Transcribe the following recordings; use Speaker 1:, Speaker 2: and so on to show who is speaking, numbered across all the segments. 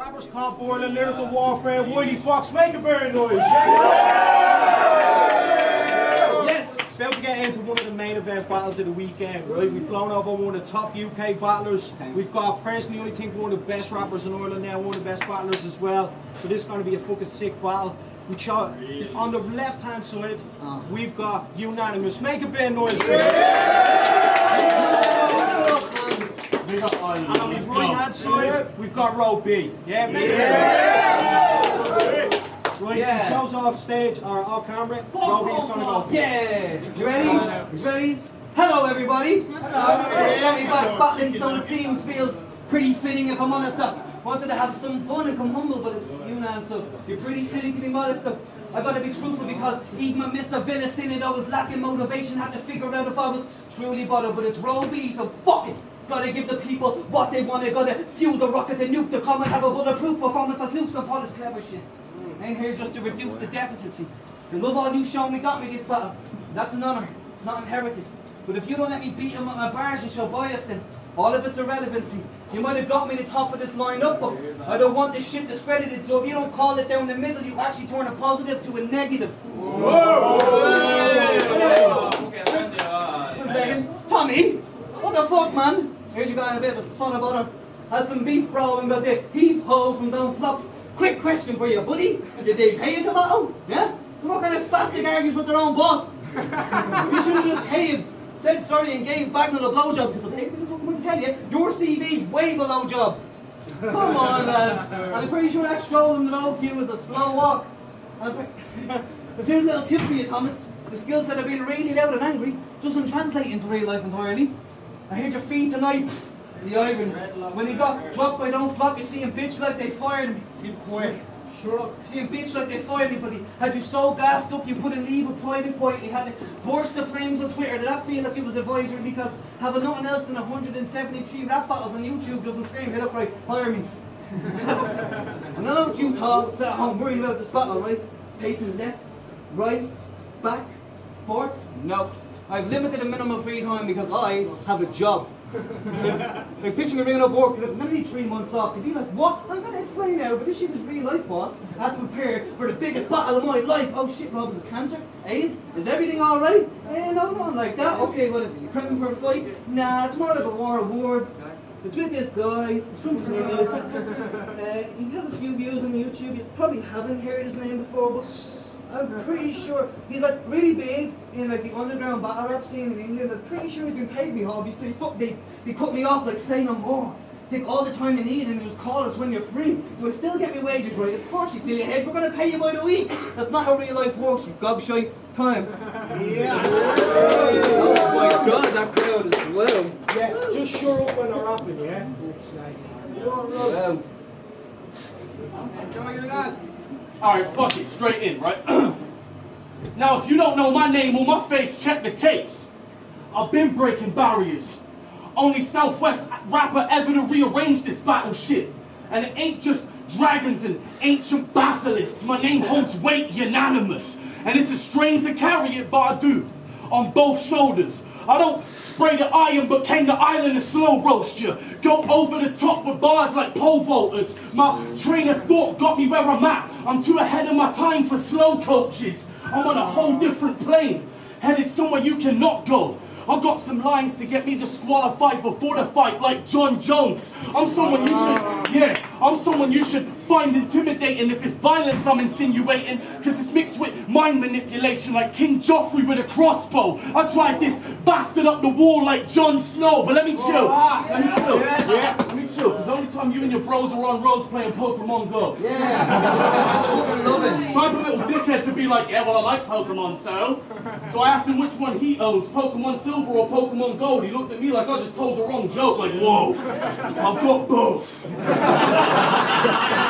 Speaker 1: Rappers called Boiling, Lyrical Warfare, Wiley, Fox, make a burn noise. Yes, about to get into one of the main event battles of the weekend, right? We've flown over one of the top UK battlers. We've got, personally, I think one of the best rappers in Ireland now, one of the best battlers as well. So this is going to be a fucking sick battle. We shot on the left hand side, we've got Unanimous. Make a bit of noise. And on the right hand side, we've got row B. Yeah, make it. Right, yeah. Shows off stage or off camera. Row B is going to go.
Speaker 2: Yeah, you ready? You ready? Hello, everybody. Hello. Let me back battling, so it seems feels pretty fitting. If I'm honest, I wanted to have some fun and come humble, but it's Unan, so you're pretty silly to be modest. I gotta be truthful because even when Mr. Villa seen it, I was lacking motivation, had to figure out if I was truly bothered. But it's row B, so fuck it. Gotta give the people what they want. Gotta fuel the rocket, the nuke, to come and have a bulletproof performance that's loops and all this clever shit. Ain't here just to reduce the deficit. See, the love all you shown me got me this battle. That's an honour. It's not inherited. But if you don't let me beat him with my bars and show bias, then all of it's irrelevancy. You might have got me the top of this lineup, but I don't want this shit discredited. So if you don't call it down the middle, you actually turn a positive to a negative. Whoa! One second. Tommy, what the fuck, man? Here's you guy in a bit of a spot of butter. Had some beef, bro, and got the heave-ho from down flop. Quick question for you, buddy. Did they pay you to battle? Yeah? What kind of spastic argues with their own boss? You should have just caved, said sorry, and gave Bagnall a blowjob, because I fucking tell you, your CV way below job. Come on, lads. And I'm pretty sure that stroll in the low queue is a slow walk. But here's a little tip for you, Thomas. The skill set of being really loud and angry doesn't translate into real life entirely. I heard your feed tonight. The irony. When he got dropped by Don't Flop, you see him bitch like they fired me. Keep quiet. Shut up. You see him bitch like they fired me, but he had you so gassed up you couldn't leave with pride and quietly. Had to burst the flames on Twitter. Did that feel like it was advisory? Because having nothing else than 173 rap battles on YouTube doesn't scream, hey look right, hire me. And I know what you thought, sat at home worrying about this battle, right? Pacing left, right, back, forth. No. I've limited the minimum free time because I have a job. Like picture me ringing up work, I'm gonna need 3 months off. You'd be like, what? I'm gonna explain now, but this shit is real life, boss. I have to prepare for the biggest battle of my life. Oh shit, Rob, is it cancer? AIDS? Is everything alright? No, nothing like that. Okay, what is it? You prepping for a fight? Nah, it's more like a war of words. It's with this guy, from Canada. He has a few views on YouTube. You probably haven't heard his name before, but I'm pretty sure he's like really big in like the underground battle rap scene in England. I'm pretty sure he's been paid me hobby. They cut me off like say no more. Take all the time you need and just call us when you're free. Do I still get my wages right? Of course you silly head. We're gonna pay you by the week. That's not how real life works, you gobshite. Time. Yeah. Oh my god, that crowd is well.
Speaker 1: Yeah, just shut up when they're rapping, yeah?
Speaker 2: Wow.
Speaker 3: Alright, fuck it, straight in, right? Now, if you don't know my name or my face, check the tapes. I've been breaking barriers. Only Southwest rapper ever to rearrange this battle shit. And it ain't just dragons and ancient basilisks. My name holds weight, Unanimous. And it's a strain to carry it, but I do. On both shoulders. I don't spray the iron, but came to island and slow roast you. Go over the top with bars like pole vaulters. My train of thought got me where I'm at. I'm too ahead of my time for slow coaches. I'm on a whole different plane, headed somewhere you cannot go. I've got some lines to get me disqualified before the fight, like John Jones. I'm someone you should find intimidating if it's violence I'm insinuating, cause it's mixed with mind manipulation like King Joffrey with a crossbow. I drive this bastard up the wall like Jon Snow, but let me chill. Let me chill, cause the only time you and your bros are on roads playing Pokemon Go.
Speaker 2: Yeah. Fucking love it.
Speaker 3: Type of little dickhead to be like, yeah, well I like Pokemon, so I asked him which one he owns, Pokemon Silver or Pokemon Gold. He looked at me like I just told the wrong joke, like, whoa, I've got both.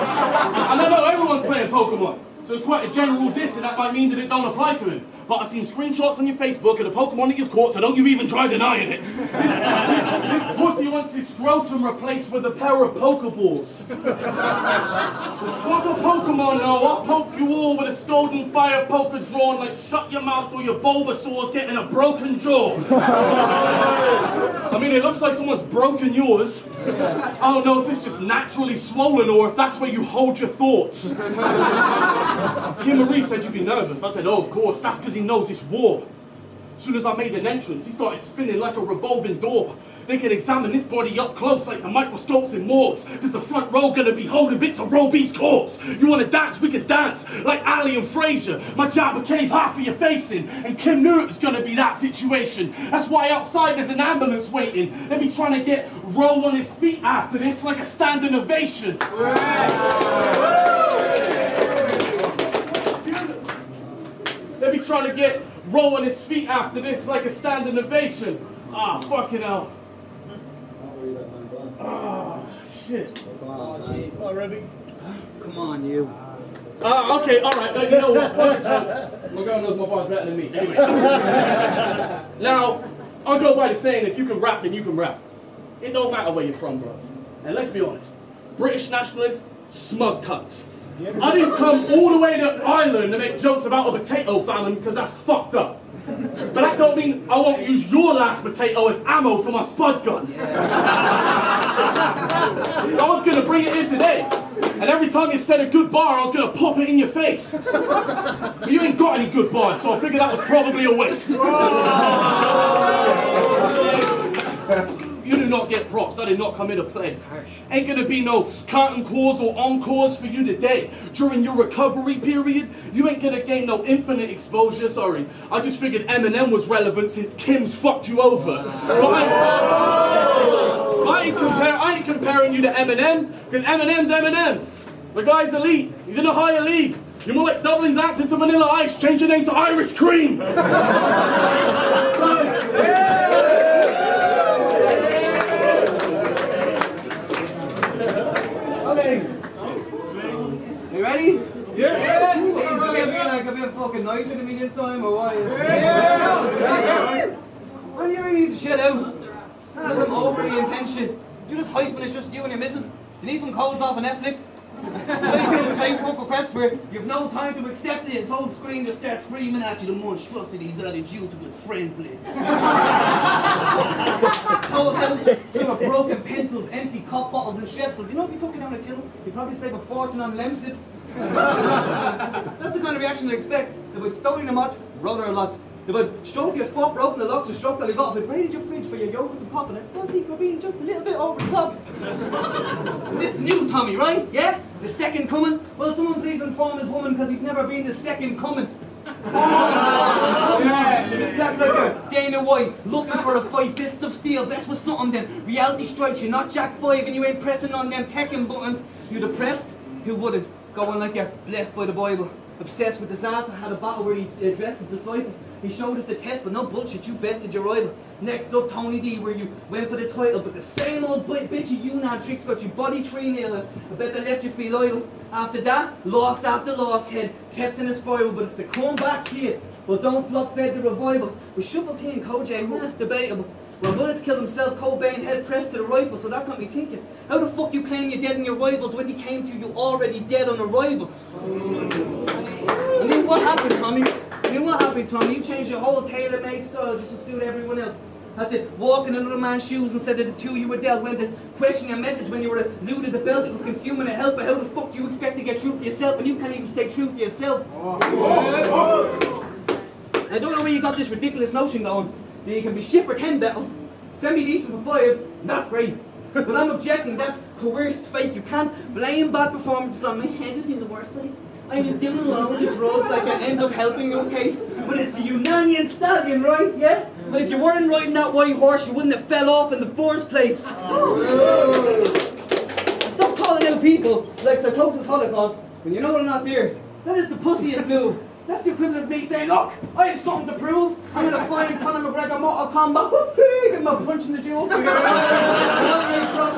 Speaker 3: And I know everyone's playing Pokemon, so it's quite a general diss and that might mean that it don't apply to him. but I've seen screenshots on your Facebook of the Pokemon that you've caught, so don't you even try denying it. This pussy wants his scrotum replaced with a pair of Pokeballs. Well, fuck a Pokemon, though. I'll poke you all with a Scalding Fire poker drawn like shut your mouth or your Bulbasaur's getting a broken jaw. I mean, it looks like someone's broken yours. I don't know if it's just naturally swollen or if that's where you hold your thoughts. Kim Marie said you'd be nervous. I said, oh, of course, that's because he knows it's war. As soon as I made an entrance, he started spinning like a revolving door. They can examine this body up close like the microscopes in morgues. Cause the front row gonna be holding bits of Roby's corpse. You wanna dance? We can dance like Ali and Frazier. My Jabba cave half of your face in. And Kim knew it was gonna be that situation. That's why outside there's an ambulance waiting. They be trying to get Roe on his feet after this like a standing ovation. They be trying to get Roe on his feet after this like a standing ovation. Ah, fucking hell. Ah, shit.
Speaker 2: Already? Come on, you.
Speaker 3: Okay, alright, you know what, fuck it, my girl knows my bars better than me. Anyway. Now, I'll go by the saying, if you can rap, then you can rap. It don't matter where you're from, bro. And let's be honest, British nationalists, smug cunts. I didn't come all the way to Ireland to make jokes about a potato famine, because that's fucked up. But that don't mean I won't use your last potato as ammo for my spud gun. I was going to bring it in today, and every time you said a good bar, I was going to pop it in your face. But you ain't got any good bars, so I figured that was probably a waste. You do not get props. I did not come here to play. Ain't gonna be no curtain calls or encores for you today. During your recovery period, you ain't gonna gain no infinite exposure. Sorry, I just figured Eminem was relevant since Kim's fucked you over. I ain't comparing you to Eminem, because Eminem's Eminem. The guy's elite. He's in a higher league. You're more like Dublin's answer to Vanilla Ice. Change your name to Irish Cream.
Speaker 2: Okay. You ready?
Speaker 3: Yeah.
Speaker 2: He's gonna be like a bit fucking nicer to me this time, or what? Well, you really need to chill out. That's some overly intention. You're just hyping it's just you and your missus. You need some codes off of Netflix. When you see his Facebook request where you have no time to accept it, his whole screen just starts screaming at you the monstrosities added due to his friends list. Cold house full of broken pencils, empty cup bottles and strepsils. You know, if you took it down a till, you'd probably save a fortune on lemsips. That's the kind of reaction I'd expect if I'd stolen a much, rather a lot. If I'd stroke your spot, broken the locks and struck that I got, if I'd raided your fridge for your yogurts and pop, and I'd still think you're being just a little bit over the top. This new Tommy, right? Yes? The second coming? Well, someone please inform his woman, because he's never been the second coming. Black like a Dana White, looking for a fight, fist of steel, best with something then. Reality strikes you, not Jack 5, and you ain't pressing on them Tekken buttons. You depressed? Who wouldn't? Going like you're blessed by the Bible. Obsessed with disaster, had a battle where he addressed his disciples. He showed us the test, but no bullshit, you bested your rival. Next up, Tony D, where you went for the title, but the same old bitchy Unan tricks got you body 3-0, and I bet they left you feel idle. After that, loss after loss, head kept in a spiral, but it's the comeback kid. Well, don't flop fed the revival. With Shuffle T and Kojak, debatable. Well, Bullets killed himself, Cobain head pressed to the rifle, so that got me thinking. How the fuck you claim you're dead in your rivals when he came to you already dead on arrival? And then what happened, Tommy? You changed your whole tailor-made style just to suit everyone else. Had to walk in another man's shoes instead of the two you were dealt. Went to question your methods when you were eluded the belt that was consuming the help. But how the fuck do you expect to get true to yourself when you can't even stay true to yourself? I don't know where you got this ridiculous notion going that you can be shit for 10 battles, semi-decent for 5, and that's great. But I'm objecting, that's coerced fake. You can't blame bad performances on my head is in the worst way. I'm just doing loads of drugs like it ends up helping your case. But it's the Unanian stallion, right? Yeah? But if you weren't riding that white horse, you wouldn't have fell off in the first place. Stop calling out people like psychosis holocaust when you know they're not there. That is the pussiest move. That's the equivalent of me saying, look, I have something to prove. I'm going to find Conor McGregor Mortal Kombat. Get my punch in the jewels. Brock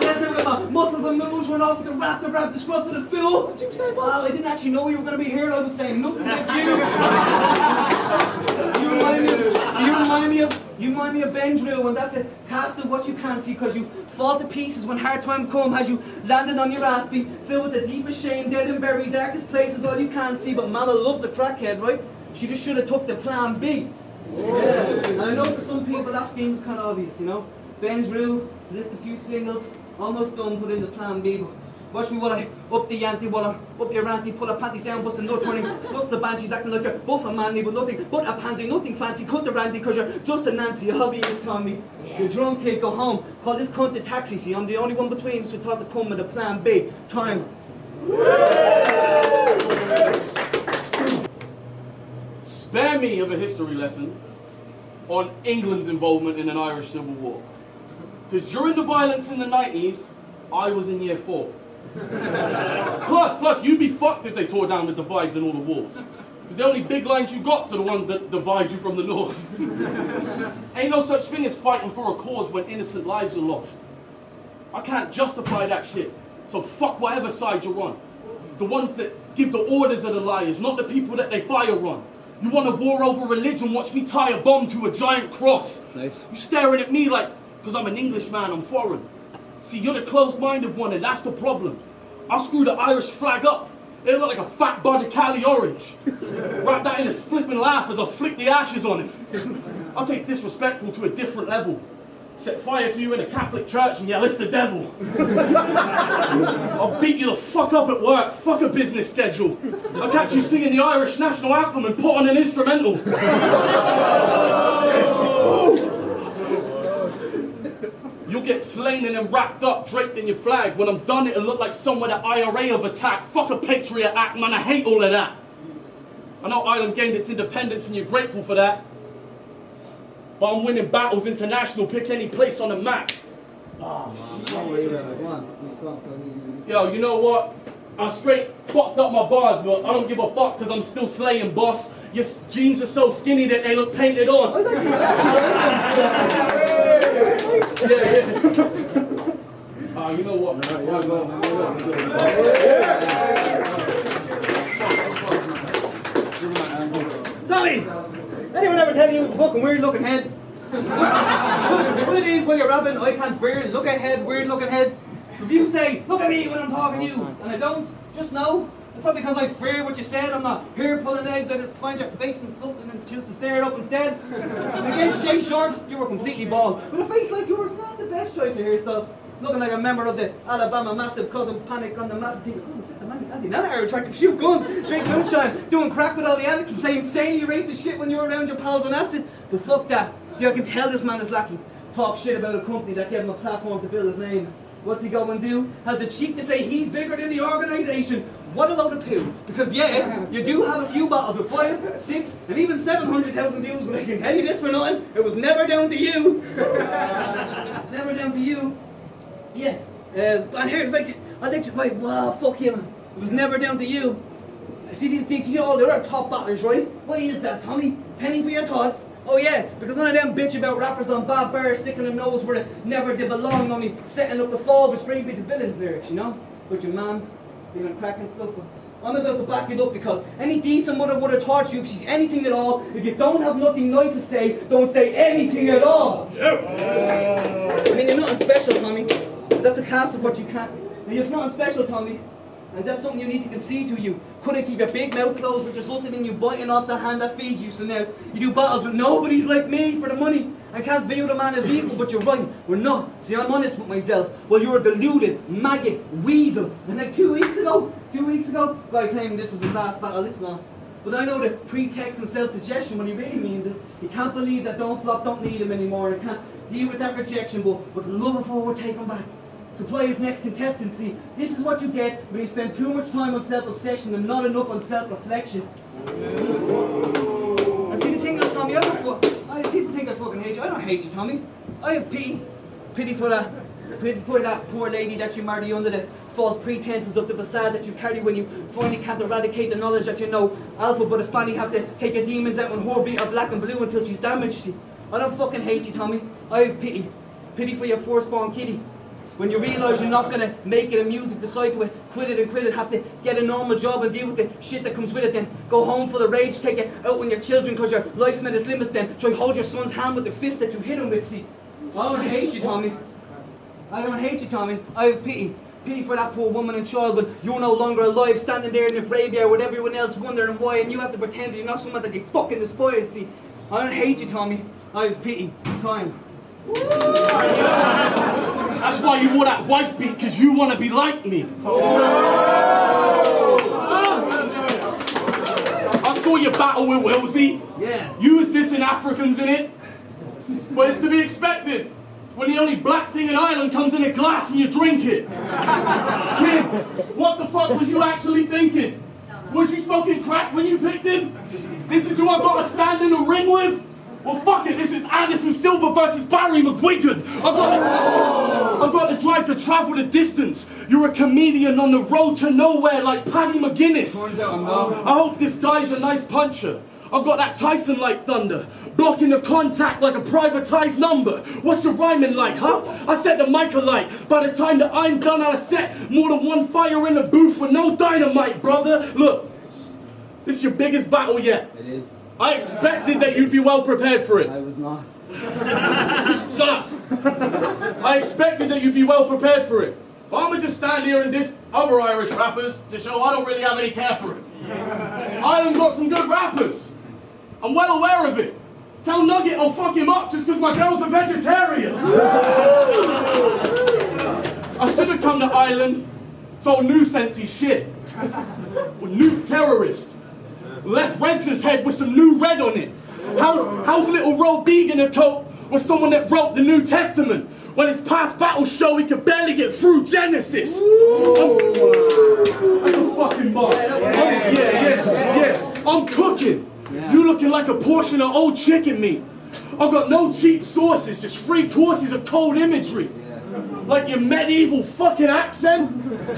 Speaker 2: Lesnar with my muscles and moves run off with the rap, the scrub for the fool. What'd you say, well, I didn't actually know you were going to be here. I was saying nothing at you. You remind me of Ben Drew, and that's a cast of what you can't see, because you fall to pieces when hard times come, as you landed on your ass, be filled with the deepest shame, dead and buried, darkest places, all you can't see. But Mama loves a crackhead, right? She just should have took the plan B. Yeah. And I know for some people that seems kind of obvious, you know. Ben Drew, list a few singles, almost done, put in the plan B. But watch me while I up the ante, while I up your ranty, pull her panties down, bust a nut running, sluts the banshees, acting like you're both a manly, but nothing but a pansy, nothing fancy, cut the randy, cause you're just a Nancy, a hobby is Tommy. You're drunk kid, go home, call this cunt a taxi, see, I'm the only one between us who thought to come with a plan B. Time.
Speaker 3: Spare me of a history lesson on England's involvement in an Irish Civil War. Because during the violence in the 90s, I was in year 4. Plus, you'd be fucked if they tore down the divides and all the walls. Because the only big lines you got are the ones that divide you from the north. Ain't no such thing as fighting for a cause when innocent lives are lost. I can't justify that shit. So fuck whatever side you're on. The ones that give the orders are the liars, not the people that they fire on. You want a war over religion, watch me tie a bomb to a giant cross.
Speaker 2: Nice.
Speaker 3: You staring at me like, because I'm an Englishman, I'm foreign. See, you're the closed-minded one, and that's the problem. I'll screw the Irish flag up. It'll look like a fat body Cali orange. Wrap that in a spliff and laugh as I flick the ashes on it. I'll take disrespectful to a different level. Set fire to you in a Catholic church and yell, it's the devil. I'll beat you the fuck up at work, fuck a business schedule. I'll catch you singing the Irish national anthem and put on an instrumental. You'll get slain and then wrapped up, draped in your flag. When I'm done, it'll look like somewhere the IRA have attacked. Fuck a Patriot Act, man, I hate all of that. I know Ireland gained its independence and you're grateful for that. But I'm winning battles international, pick any place on the map. Yo, you know what? I straight fucked up my bars, but I don't give a fuck because I'm still slaying, boss. Your jeans are so skinny that they look painted on. Yeah. You know what?
Speaker 2: Tommy! Anyone ever tell you fucking weird looking head? What it is when you're rapping, I can't bear look at heads, weird looking heads. So if you say, look at me when I'm talking to you, and I don't, just know, it's not because I fear what you said, I'm not here pulling eggs, I just find your face insulting and choose to stare it up instead. Against Jay Short, you were completely bald. With a face like yours, not the best choice of hairstyle. Looking like a member of the Alabama Massive Cousin Panic on the Massive team. Anti-nana are attractive, shoot guns, drink moonshine, doing crack with all the addicts and say insanely racist shit when you're around your pals on acid. But fuck that. See, I can tell this man is lucky. Talk shit about a company that gave him a platform to build his name. What's he going to do? Has the cheek to say he's bigger than the organisation. What a load of poo. Because yeah, you do have a few bottles with 5, 6, and even 700,000 views, but I can tell you this for nothing, it was never down to you. Never down to you. Yeah. And here, it's like, I think, right, wow, fuck you, man. It was never down to you. See these things, you know, they're top battlers, right? Why is that, Tommy? Penny for your thoughts? Oh yeah, because none of them bitch about rappers on bad bars sticking their nose where they never did belong, only setting up the fall, which brings me to villains lyrics, you know? But your man, being on crack and stuff. I'm about to back it up because any decent mother would have taught you if she's anything at all, if you don't have nothing nice to say, don't say anything at all. Yeah. I mean, you're nothing special, Tommy. That's a cast of what you can't. And you're nothing special, Tommy. And that's something you need to concede to. You couldn't keep your big mouth closed, which resulted in you biting off the hand that feeds you. So now you do battles with nobodies like me for the money. I can't view the man as equal, but you're right, we're not. See, I'm honest with myself. Well, you're a deluded, maggot, weasel. And like 2 weeks ago, guy claiming this was his last battle, it's not. But I know the pretext and self-suggestion, what he really means is he can't believe that Don't Flop don't need him anymore, and can't deal with that rejection, but love and forward take him back. Supply his next contestant. See, this is what you get when you spend too much time on self-obsession and not enough on self-reflection. And see, the thing is, Tommy, people think I fucking hate you. I don't hate you, Tommy. I have pity. Pity for that poor lady that you marry under the false pretenses of the facade that you carry when you finally can't eradicate the knowledge that you know alpha, but if Fanny have to take her demons out when her beat her black and blue until she's damaged. See, I don't fucking hate you, Tommy. I have pity. Pity for your firstborn kitty. When you realise you're not gonna make it in music, decide to quit it, have to get a normal job and deal with the shit that comes with it, then go home full of rage, take it out on your children because your life's met its limits, then try hold your son's hand with the fist that you hit him with, see. I don't hate you, Tommy. I don't hate you, Tommy. I have pity. Pity for that poor woman and child when you're no longer alive, standing there in the graveyard with everyone else wondering why, and you have to pretend that you're not someone that they fucking despise, see. I don't hate you, Tommy. I have pity. Time.
Speaker 3: That's why you wore that wife beat, because you want to be like me. I saw your battle with Wilsey.
Speaker 2: Yeah.
Speaker 3: You was dissing Africans in it. But it's to be expected when the only black thing in Ireland comes in a glass and you drink it. Kid, what the fuck was you actually thinking? Was you smoking crack when you picked him? This is who I got to stand in the ring with? Well, fuck it, this is Anderson Silva versus Barry McGuigan. I've got the drive to travel the distance. You're a comedian on the road to nowhere like Paddy McGuinness. I hope this guy's a nice puncher. I've got that Tyson-like thunder, blocking the contact like a privatized number. What's your rhyming like, huh? I set the mic alight. By the time that I'm done, I'll set more than one fire in the booth with no dynamite, brother. Look, this is your biggest battle yet.
Speaker 2: It is.
Speaker 3: I expected that you'd be well prepared for it.
Speaker 2: I was not.
Speaker 3: Shut up! I expected that you'd be well prepared for it. But I'm gonna just stand here and diss other Irish rappers to show I don't really have any care for it. Ireland got some good rappers. I'm well aware of it. Tell Nugget I'll fuck him up just because my girl's a vegetarian. I should have come to Ireland, told New Sensey shit. With new terrorist. Left Renser's head with some new red on it. How's little Ro Beeg in a coat with someone that wrote the New Testament? When his past battles show he could barely get through Genesis. That's a fucking mark. Yeah. I'm cooking. You looking like a portion of old chicken meat. I've got no cheap sources, just free courses of cold imagery. Like your medieval fucking accent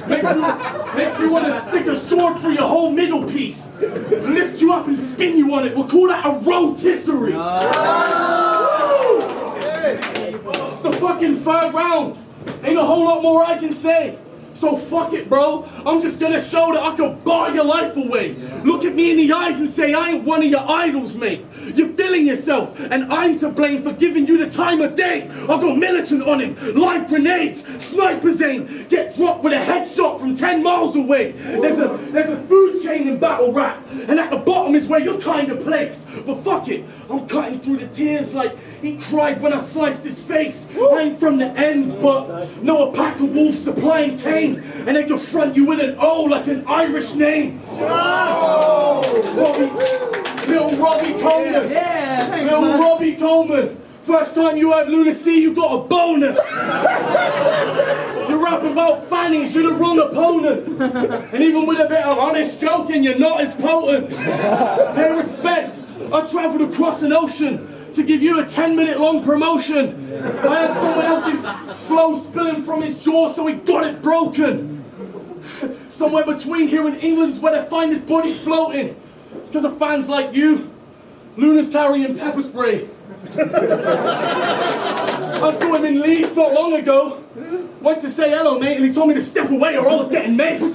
Speaker 3: makes me want to stick a sword through your whole middle piece, lift you up and spin you on it. We'll call that a rotisserie. It's the fucking third round. Ain't a whole lot more I can say. So fuck it, bro. I'm just gonna show that I can bar your life away. Look at me in the eyes and say I ain't one of your idols, mate. You're feeling yourself, and I'm to blame for giving you the time of day. I'll go militant on him, like grenades, sniper's aim, get dropped with a headshot from 10 miles away. There's a food chain in battle rap, and at the bottom is where you're kinda placed. But fuck it, I'm cutting through the tears like he cried when I sliced his face. I ain't from the ends, but know a pack of wolves supplying cane. And they can front you with an O like an Irish name. Little Robbie Coleman.
Speaker 2: Yeah, thanks,
Speaker 3: Little
Speaker 2: man.
Speaker 3: Robbie Coleman. First time you heard Lunacy, you got a boner. You rap about fannies, you're the wrong opponent. And even with a bit of honest joking, you're not as potent. Pay respect. I travelled across an ocean to give you a 10-minute long promotion. I had someone else's flow spilling from his jaw, so he got it broken. Somewhere between here and England's where they find his body floating. It's because of fans like you. Luna's carrying pepper spray. I saw him in Leeds not long ago. Went to say hello, mate, and he told me to step away or I was getting maced.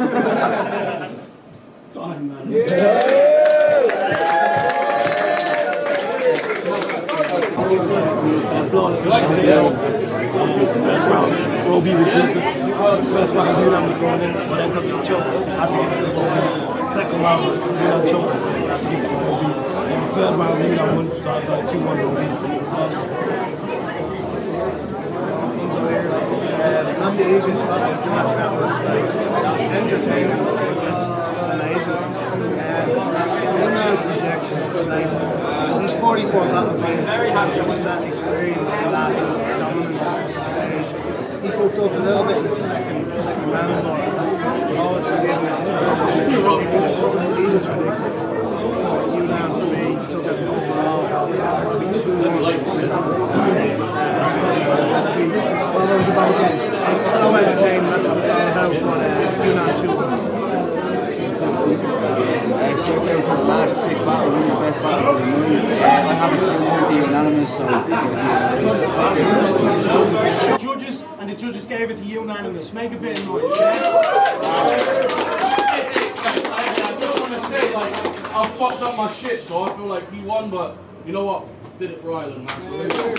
Speaker 3: Time, man.
Speaker 1: Flawless first round, Roby was decent. First round, Unanimous going in, but then because of the choke, I had to give it to Roby. Second round, Unanimous choke, I had to give it to Roby. And the third round, Unanimous won, so I got 2-1 Roby.
Speaker 4: Not the easiest part of George, that was like entertaining, it's amazing. Unanimous projection, like he's 44 battles in, just that experience and that just dominance at the stage. He fucked up a little bit in the second round, but always forgiveness to him. He was ridiculous. Unan for me took it overall, probably 2-1. Well, that was about it. It's so entertaining, that's what it's all about, but Unan 2-1.
Speaker 5: Mad sick battle, one of the best battles of the movie. I have it to the Unanimous, so
Speaker 1: Judges and the judges gave it to Unanimous. Make a bit of noise. Yeah?
Speaker 3: I just want to say, like, I fucked up my shit, so I feel like he won, but you know what? Did it for Ireland, man. So